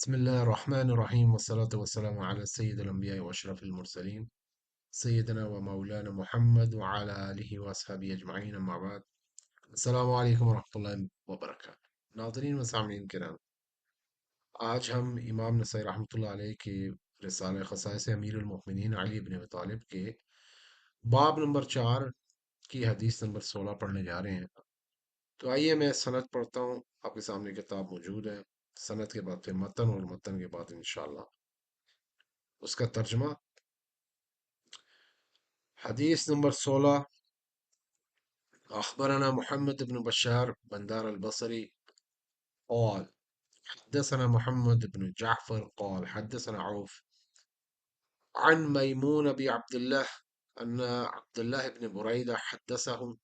بسم الله الرحمن الرحيم والصلاة والسلام على سيد الأنبياء وأشرف المرسلين سيدنا ومولانا محمد وعلى آله وأصحابه أجمعين أما بعد السلام عليكم ورحمة الله وبركاته ناظرین و سامعین کرام، آج ہم امام نسائی رحمۃ اللہ علیہ کے رسالہ خصائص امیر المؤمنین علی بن ابی طالب کے باب نمبر 4 کی حدیث نمبر 16 پڑھنے جا رہے ہیں۔ تو آئیے میں سند پڑھتا ہوں، آپ کے سامنے کتاب موجود ہے۔ سند کے بعد پھر متن، اور متن کے بعد انشاءاللہ اس کا ترجمہ۔ حدیث نمبر 16، أخبرنا محمد بن بشار بندار البصري قال حدثنا محمد بن جعفر قال حدثنا عوف عن ميمون بن عبد الله أن عبد الله بن بريدة حدثهم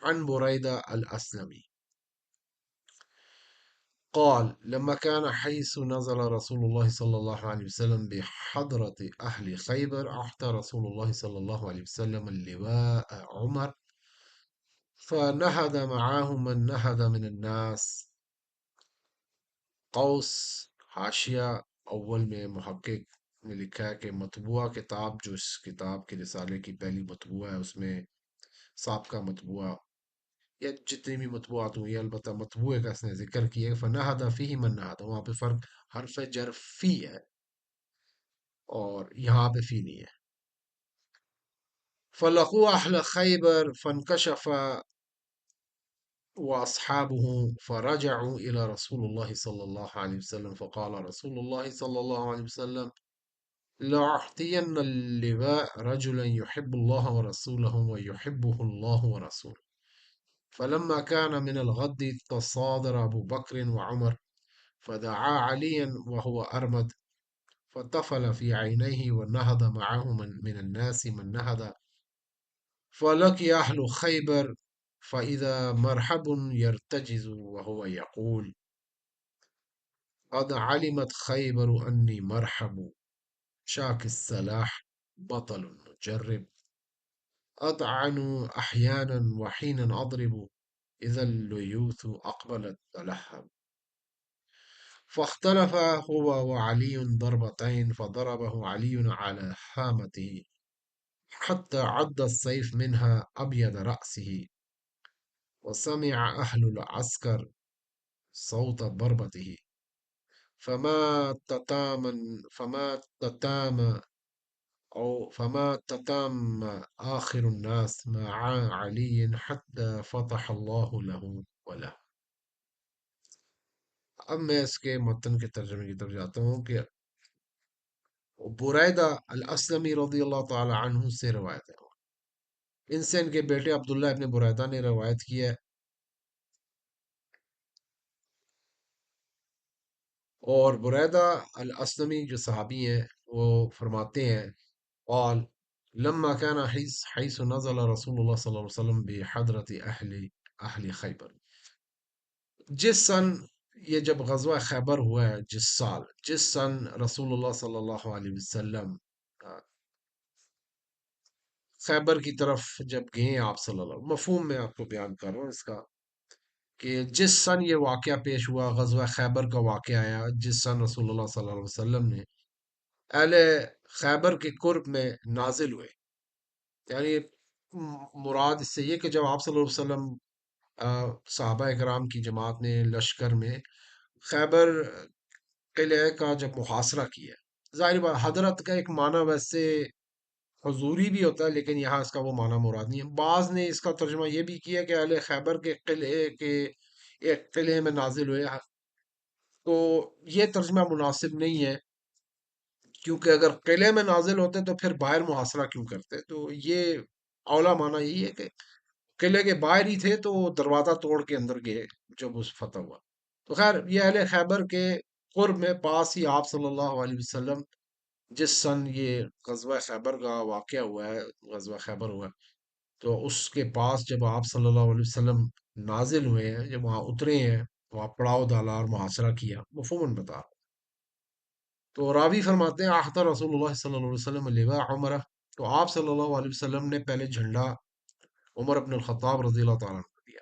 عن بريدة الأسلمي قال لما كان حيث نزل رسول الله صلى الله عليه وسلم بحضرة أهل خيبر أعطى رسول الله صلى الله عليه وسلم اللواء عمر فنهض معاه من نهض من الناس۔ قوس حاشیہ اول میں محقق نے لکھا ہے کہ مطبوعہ کتاب، جو اس کتاب کے رسالے کی پہلی مطبوعہ ہے، اس میں سابقہ مطبوعہ یا جتنی بھی مطبوعات ہوئی ہیں، البتہ مطبوعے کا اس نے ذکر کیا ہے۔ فنہد فیہ من نہد، وہاں پہ فرق حرف جر فی ہے اور یہاں پہ فی نہیں ہے۔ فلقوا اہل خیبر فانکشف وأصحابه فرجعوا إلى رسول الله صلى الله عليه وسلم فقال رسول الله صلى الله عليه وسلم لأعطين اللواء رجلا يحب الله ورسوله ويحبه الله ورسوله۔ فلما كان من الغد تصادر أبو بكر وعمر فدعا عليا وهو أرمد فطفل في عينيه ونهض معه من الناس من نهض فلقي أهل خيبر فإذا مرحب يرتجز وهو يقول قد علمت خيبر أني مرحب شاك السلاح بطل مجرب أطعن أحيانا وحينا أضرب إذا الليوث أقبلت تلهب فاختلف هو وعلي ضربتين فضربه علي على هامته حتى عض السيف منها أبيض رأسه وسمع أهل العسكر صوت ضربته فما تتام آخر الناس مع علي حتى فتح الله له وله۔ اب میں اس کے متن کے ترجمے کی طرف جاتا ہوں کہ بریدہ الاسلمی رضی اللہ تعالی عنہ سے روایت ہے، ان سے ان کے بیٹے عبداللہ ابن بریدہ نے روایت کی ہے، اور بریدہ الاسلمی جو صحابی ہیں وہ فرماتے ہیں قال لما كان حيث نزل رسول الله صلی اللہ علیہ وسلم بحضرة اہل خیبر، جس سن یہ جب غزوہ خیبر ہوا ہے، جس سن رسول اللہ صلی اللہ علیہ وسلم خیبر کی طرف جب گئے ہیں آپ صلی اللہ علیہ وسلم، مفہوم میں آپ کو بیان کر رہا ہوں اس کا، کہ جس سن یہ واقعہ پیش ہوا، غزوہ خیبر کا واقعہ آیا، جس سن رسول اللہ صلی اللہ علیہ وسلم نے اہل خیبر کے قرب میں نازل ہوئے، یعنی مراد اس سے یہ کہ جب آپ صلی اللہ علیہ وسلم صحابہ کرام کی جماعت نے لشکر میں خیبر قلعے کا جب محاصرہ کیا، ظاہر بات حضرت کا ایک معنی ویسے حضوری بھی ہوتا ہے، لیکن یہاں اس کا وہ معنی مراد نہیں ہے۔ بعض نے اس کا ترجمہ یہ بھی کیا کہ اہل خیبر کے قلعے کے ایک قلعے میں نازل ہوئے، تو یہ ترجمہ مناسب نہیں ہے، کیونکہ اگر قلعے میں نازل ہوتے تو پھر باہر محاصرہ کیوں کرتے؟ تو یہ اولا معنی یہی ہے کہ قلعے کے باہر ہی تھے تو وہ دروازہ توڑ کے اندر گئے جب اس فتح ہوا۔ تو خیر، یہ اہل خیبر کے قرب میں پاس ہی آپ صلی اللہ علیہ وسلم، جس سن یہ غزوہ خیبر کا واقعہ ہوا ہے، غزوہ خیبر ہوا ہے، تو اس کے پاس جب آپ صلی اللہ علیہ وسلم نازل ہوئے ہیں، جب وہاں اترے ہیں، وہاں پڑاؤ ڈالا اور محاصرہ کیا، مفہوماً بتا رہا ہوں۔ تو راوی فرماتے ہیں آخر رسول اللہ صلی اللہ علیہ وسلم لواء عمرہ، تو آپ صلی اللہ علیہ وسلم نے پہلے جھنڈا عمر بن الخطاب رضی اللہ تعالیٰ عنہ کو دیا،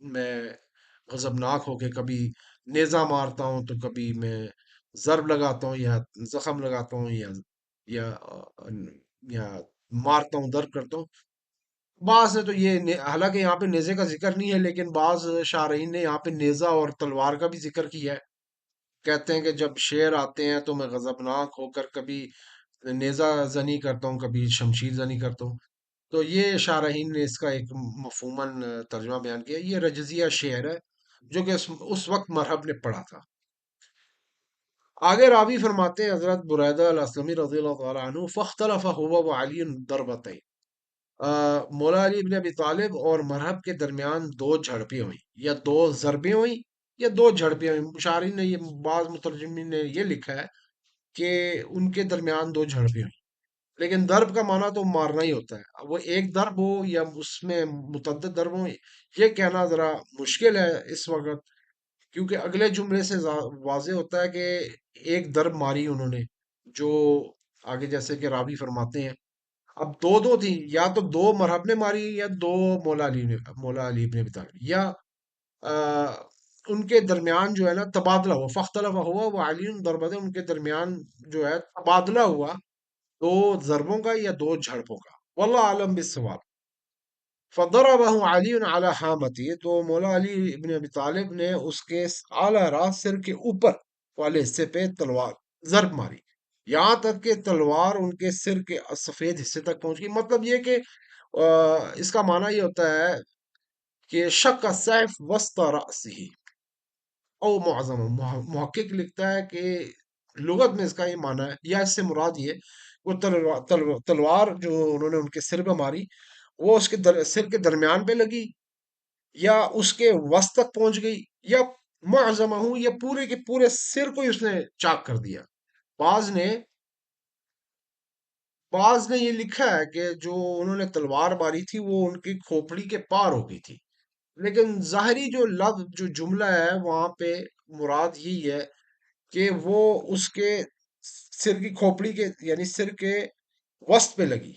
میں غضبناک ہو کے کبھی نیزہ مارتا ہوں، تو کبھی میں ضرب لگاتا ہوں یا زخم لگاتا ہوں یا یا مارتا ہوں، ضرب کرتا ہوں۔ بعض نے تو حالانکہ یہاں پہ نیزے کا ذکر نہیں ہے، لیکن بعض شارحین نے یہاں پہ نیزہ اور تلوار کا بھی ذکر کیا ہے۔ کہتے ہیں کہ جب شیر آتے ہیں تو میں غضبناک ہو کر کبھی نیزہ زنی کرتا ہوں، کبھی شمشیر زنی کرتا ہوں۔ تو یہ شارحین نے اس کا ایک مفہوماً ترجمہ بیان کیا۔ یہ رجزیہ شعر ہے جو کہ اس وقت مرحب نے پڑھا تھا۔ آگے راوی فرماتے ہیں حضرت بریدہ الاسلمی رضی اللہ تعالیٰ عنہ، فاختلف هو وعلی ضربتین، مولا علی ابن ابی طالب اور مرحب کے درمیان دو جھڑپیں ہوئیں، یا دو ضربیں ہوئیں، یا دو جھڑپیں ہوئیں۔ مشارین نے بعض مترجمین نے یہ لکھا ہے کہ ان کے درمیان دو جھڑپیں ہوئیں، لیکن ضرب کا معنی تو مارنا ہی ہوتا ہے۔ اب وہ ایک ضرب ہو یا اس میں متعدد ضرب ہو، یہ کہنا ذرا مشکل ہے اس وقت، کیونکہ اگلے جملے سے واضح ہوتا ہے کہ ایک ضرب ماری انہوں نے، جو آگے جیسے کہ راوی فرماتے ہیں اب دو دو تھی، یا تو دو مرحب نے ماری یا دو مولا علی ابن ابی طالب، یا آ، ان کے درمیان جو ہے نا تبادلہ ہوا، فختلف ہوا وہ علی ضربت، ان کے درمیان جو ہے تبادلہ ہوا دو ضربوں کا یا دو جھڑپوں کا۔ واللہ عالم بالصواب۔ فضربہ علی علی حامتی، تو مولا علی ابن ابی طالب نے اس کے اعلیٰ راس سر کے اوپر والے حصے پہ تلوار ضرب ماری، یہاں تک کہ تلوار ان کے سر کے سفید حصے تک پہنچ گئی۔ مطلب یہ کہ اس کا معنی یہ ہوتا ہے کہ شق السیف وسط رأسہ او معظم، محقق لکھتا ہے کہ لغت میں اس کا یہ معنی ہے، یا اس سے مراد یہ وہ تلوار جو انہوں نے ان کے سر پہ ماری، وہ اس کے سر کے درمیان پہ لگی، یا اس کے وسط تک پہنچ گئی، یا معظمہ ہوں، یا پورے کے پورے سر کو ہی اس نے چاک کر دیا۔ بعض نے بعض نے یہ لکھا ہے کہ جو انہوں نے تلوار ماری تھی وہ ان کی کھوپڑی کے پار ہو گئی تھی، لیکن ظاہری جو لفظ جو جملہ ہے وہاں پہ مراد یہی ہے کہ وہ اس کے سر کی کھوپڑی کے یعنی سر کے وسط پہ لگی،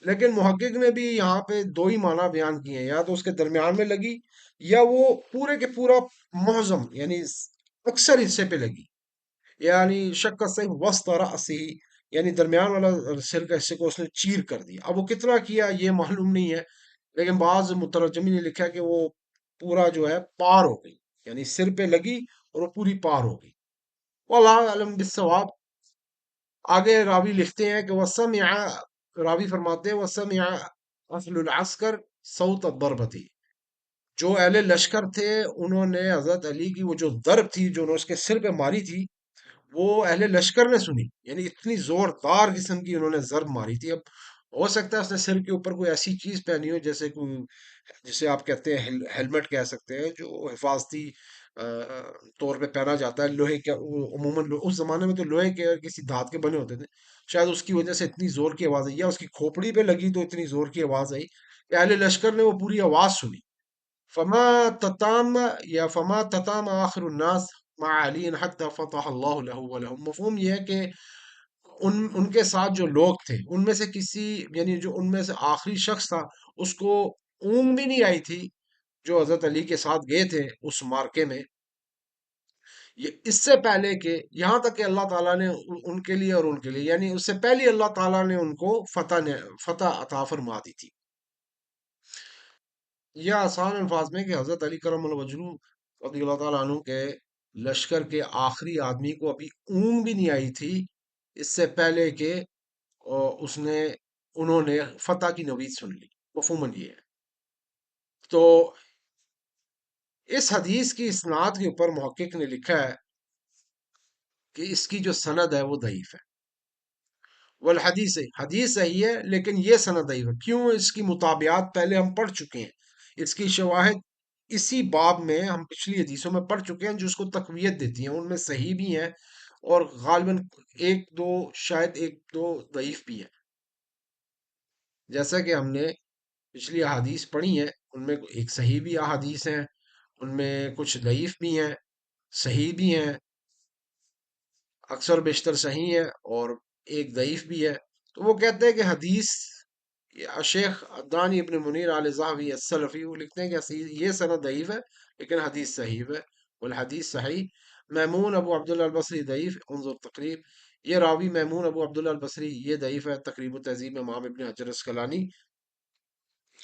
لیکن محقق نے بھی یہاں پہ دو ہی معنی بیان کیے ہیں، یا تو اس کے درمیان میں لگی، یا وہ پورے کے پورا معظم یعنی اکثر حصے پہ لگی، یعنی شک سے وسط رأسہ، یعنی درمیان والا سر کا حصے کو اس نے چیر کر دیا۔ اب وہ کتنا کیا یہ معلوم نہیں ہے، لیکن بعض مترجمین نے لکھا کہ وہ پورا جو ہے پار ہو گئی، یعنی سر پہ لگی اور وہ پوری پار ہو گئی۔ واللہ علم بالصواب۔ آگے راوی لکھتے ہیں کہ وسمع، راوی فرماتے ہیں وسمع اہل العسکر صوت الضربتی، جو اہل لشکر تھے انہوں نے حضرت علی کی وہ جو ضرب تھی جو انہوں نے اس کے سر پہ ماری تھی، وہ اہل لشکر نے سنی، یعنی اتنی زوردار قسم کی انہوں نے ضرب ماری تھی۔ اب ہو سکتا ہے اس نے سر کے اوپر کوئی ایسی چیز پہنی ہو جیسے کوئی، جسے آپ کہتے ہیں ہیلمٹ کہہ سکتے ہیں، جو حفاظتی طور پہ پہنا جاتا ہے، لوہے کے، عموماً اس زمانے میں تو لوہے کے اور کسی دھات کے بنے ہوتے تھے، شاید اس کی وجہ سے اتنی زور کی آواز آئی، یا اس کی کھوپڑی پہ لگی تو اتنی زور کی آواز آئی کہ اہل لشکر نے وہ پوری آواز سنی۔ فما تتام فما تتام آخر الناس مع علی حتى فتح اللہ له ولهم، مفہوم یہ ہے کہ ان کے ساتھ جو لوگ تھے ان میں سے کسی، یعنی جو ان میں سے آخری شخص تھا، اس کو اونگ بھی نہیں آئی تھی جو حضرت علی کے ساتھ گئے تھے اس مارکے میں، یہ اس سے پہلے کہ یہاں تک کہ اللہ تعالیٰ نے ان کے لیے اور ان کے لیے، یعنی اس سے پہلے اللہ تعالیٰ نے ان کو فتح عطا فرما دی تھی۔ یہ آسان الفاظ میں کہ حضرت علی کرم اللہ وجہہ رضی اللہ تعالیٰ عنہ کے لشکر کے آخری آدمی کو ابھی اونگ بھی نہیں آئی تھی اس سے پہلے کہ اس نے انہوں نے فتح کی نوید سن لی۔ مفہوماً یہ ہے۔ تو اس حدیث کی اسناد کے اوپر محقق نے لکھا ہے کہ اس کی جو سند ہے وہ ضعیف ہے، والحدیث، حدیث صحیح ہے لیکن یہ سند ضعیف ہے۔ کیوں؟ اس کی مطابعات پہلے ہم پڑھ چکے ہیں، اس کی شواہد اسی باب میں ہم پچھلی حدیثوں میں پڑھ چکے ہیں جو اس کو تقویت دیتی ہیں، ان میں صحیح بھی ہیں اور غالباً ایک دو، شاید ایک دو ضعیف بھی ہیں۔ جیسا کہ ہم نے پچھلی احادیث پڑھی ہیں ان میں ایک صحیح بھی احادیث ہیں، ان میں کچھ ضعیف بھی ہیں، صحیح بھی ہیں، اکثر بیشتر صحیح ہے، اور ایک ضعیف بھی ہے۔ تو وہ کہتے ہیں کہ حدیث شیخ دانی ابن منیر علی زاہوی السلفی وہ لکھتے ہیں کہ یہ سند ضعیف ہے لیکن حدیث صحیح ہے، والحدیث صحیح. میمون ابو عبداللہ البصری ضعیف، انظر تقریب. یہ راوی میمون ابو عبداللہ البصری یہ ضعیف ہے، تقریب التہذیب امام ابن حجر اسقلانی.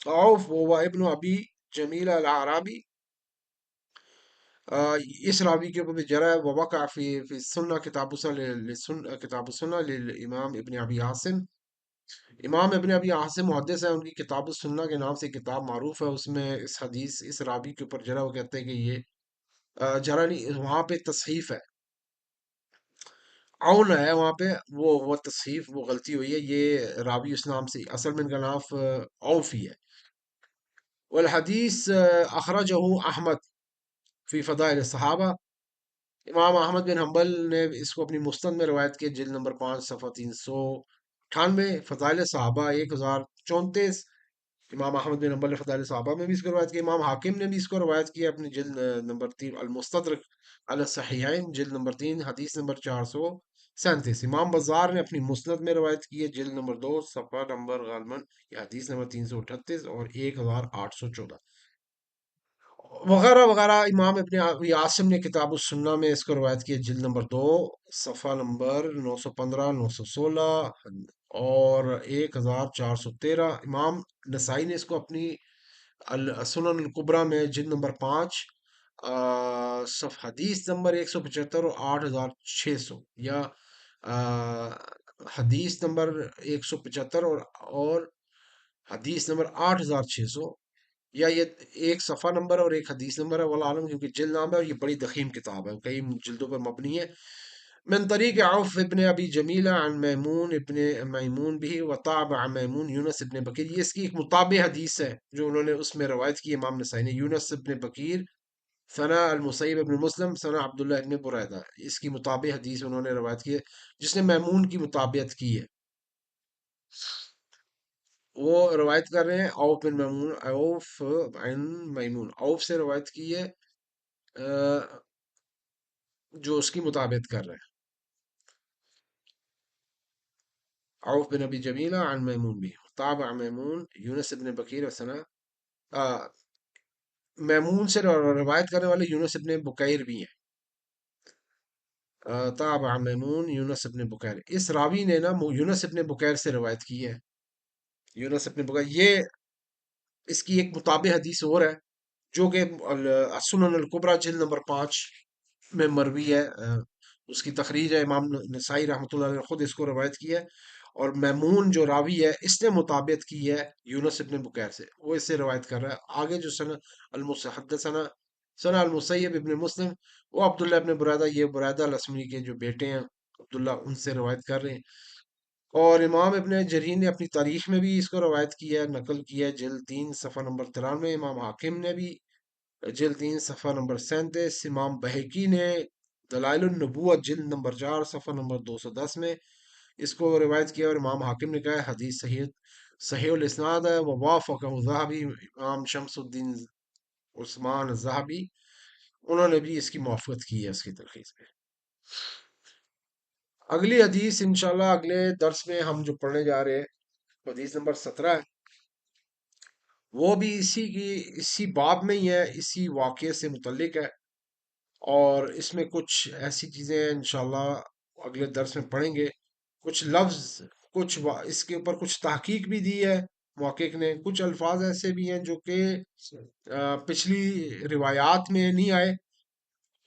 عوف و ابن ابی جمیل العرابی، اس راوی کے اوپر بھی جرح ہے. ووقع فی السنہ کتاب السنہ، کتاب السنہ للامام ابن ابی عاصم. امام ابن ابی عاصم محدث ہے، ان کی کتاب السنہ کے نام سے کتاب معروف ہے. اس میں اس حدیث اس راوی کے اوپر جرح وہ کہتے ہیں کہ یہ جرح نہیں، وہاں پہ تصحیف ہے، اون ہے وہاں پہ، وہ تصحیف، وہ غلطی ہوئی ہے. یہ راوی اس نام سے اصل میں ان کا نام اوف ہی ہے. والحدیث اخرجہ احمد فی فضائل الصحابہ. امام احمد بن حنبل نے اس کو اپنی مستند میں روایت کی، جلد نمبر 5 صفحہ 398. فضائل صحابہ 1034. امام احمد بن حنبل نے فضائل صحابہ میں بھی اس کو روایت کی. امام حاکم نے بھی اس کو روایت کی اپنی جلد نمبر 3 المستدرک علی الصحیحین، جلد نمبر 3 حدیث نمبر 437. امام بزار نے اپنی مسند میں روایت کی ہے، جلد نمبر 2 صفحہ نمبر غالباً یہ حدیث نمبر 338 اور 1814 وغیرہ وغیرہ. امام ابن ابی عاصم نے کتاب السنہ میں اس کو روایت کی ہے، جلد نمبر 2 صفحہ نمبر 915 916 اور 1413. امام نسائی نے اس کو اپنی السنن الکبریٰ میں جلد نمبر 5 صفحہ حدیث نمبر 175 اور 8600، یا حدیث نمبر 175 اور حدیث نمبر 8600، یا یہ ایک صفحہ نمبر اور ایک حدیث نمبر ہے، واللہ عالم، کیونکہ جلد نام ہے اور یہ بڑی دخیم کتاب ہے، کئی جلدوں پر مبنی ہے. من طریق عوف ابن ابی جمیلہ عن میمون ابن میمون بھی وطابع میمون یونس ابن بکیر. یہ اس کی ایک متابع حدیث ہے جو انہوں نے اس میں روایت کی امام نسائی نے. یونس ابن بکیر ثنا المسیب ابن مسلم ثنا عبداللہ ابن بریدہ، اس کی متابع حدیث انہوں نے روایت کی ہے جس نے میمون کی مطابعت کی ہے. وہ روایت کر رہے ہیں اوف بن میمون، اوف بن میمون، اوف سے روایت کی ہے جو اس کی مطابقت کر رہے ہیں. عوف بن ابی جمیلہ عن میمون بھی تابع میمون یونس ابن بکیر وسنا. میمون سے روایت کرنے والے یونس ابن بکیر بھی ہیں. تابع میمون یونس ابن بکیر، اس راوی نے نا یونس ابن بکیر سے روایت کی ہے. یونس ابن بکیر یہ اس کی ایک مطابع حدیث اور ہے جو کہ سنن الکبریٰ جلد نمبر 5 میں مروی ہے. اس کی تخریج ہے، امام نسائی رحمۃ اللہ علیہ نے خود اس کو روایت کی ہے. اور میمون جو راوی ہے اس نے مطابقت کی ہے یونس ابن بکیر سے، وہ اس سے روایت کر رہا ہے. آگے جو حدثنا ثنا المسیب ابن مسلم، وہ عبداللہ ابن بریدہ، یہ بریدہ الاسلمی کے جو بیٹے ہیں عبداللہ، ان سے روایت کر رہے ہیں. اور امام ابن جریر نے اپنی تاریخ میں بھی اس کو روایت کی ہے، نقل کی ہے، جلد 3 صفحہ نمبر 93. امام حاکم نے بھی جلد 3 صفحہ نمبر 37. امام بہقی نے دلائل النبوت جلد نمبر 4 صفحہ نمبر 210 میں اس کو روایت کیا، اور امام حاکم نے کہا ہے حدیث صحیح صحیح الاسناد ہے. ووافقہ الذہبی، امام شمس الدین عثمان الذہبی، انہوں نے بھی اس کی موافقت کی ہے اس کی تلخیص میں. اگلی حدیث انشاءاللہ اگلے درس میں ہم جو پڑھنے جا رہے ہیں حدیث نمبر 17 ہے، وہ بھی اسی باب میں ہی ہے، اسی واقعے سے متعلق ہے. اور اس میں کچھ ایسی چیزیں ہیں انشاءاللہ اگلے درس میں پڑھیں گے. کچھ لفظ، اس کے اوپر کچھ تحقیق بھی دی ہے محقق نے. کچھ الفاظ ایسے بھی ہیں جو کہ پچھلی روایات میں نہیں آئے،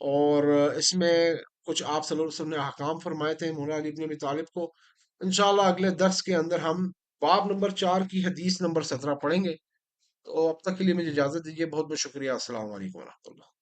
اور اس میں کچھ آپ صلی اللہ علیہ وسلم نے احکام فرمائے تھے مولا علی بن ابی طالب کو. انشاءاللہ اگلے درس کے اندر ہم باب نمبر 4 کی حدیث نمبر 17 پڑھیں گے. تو اب تک کے لیے مجھے اجازت دیجیے. بہت بہت شکریہ. السلام علیکم ورحمۃ اللہ.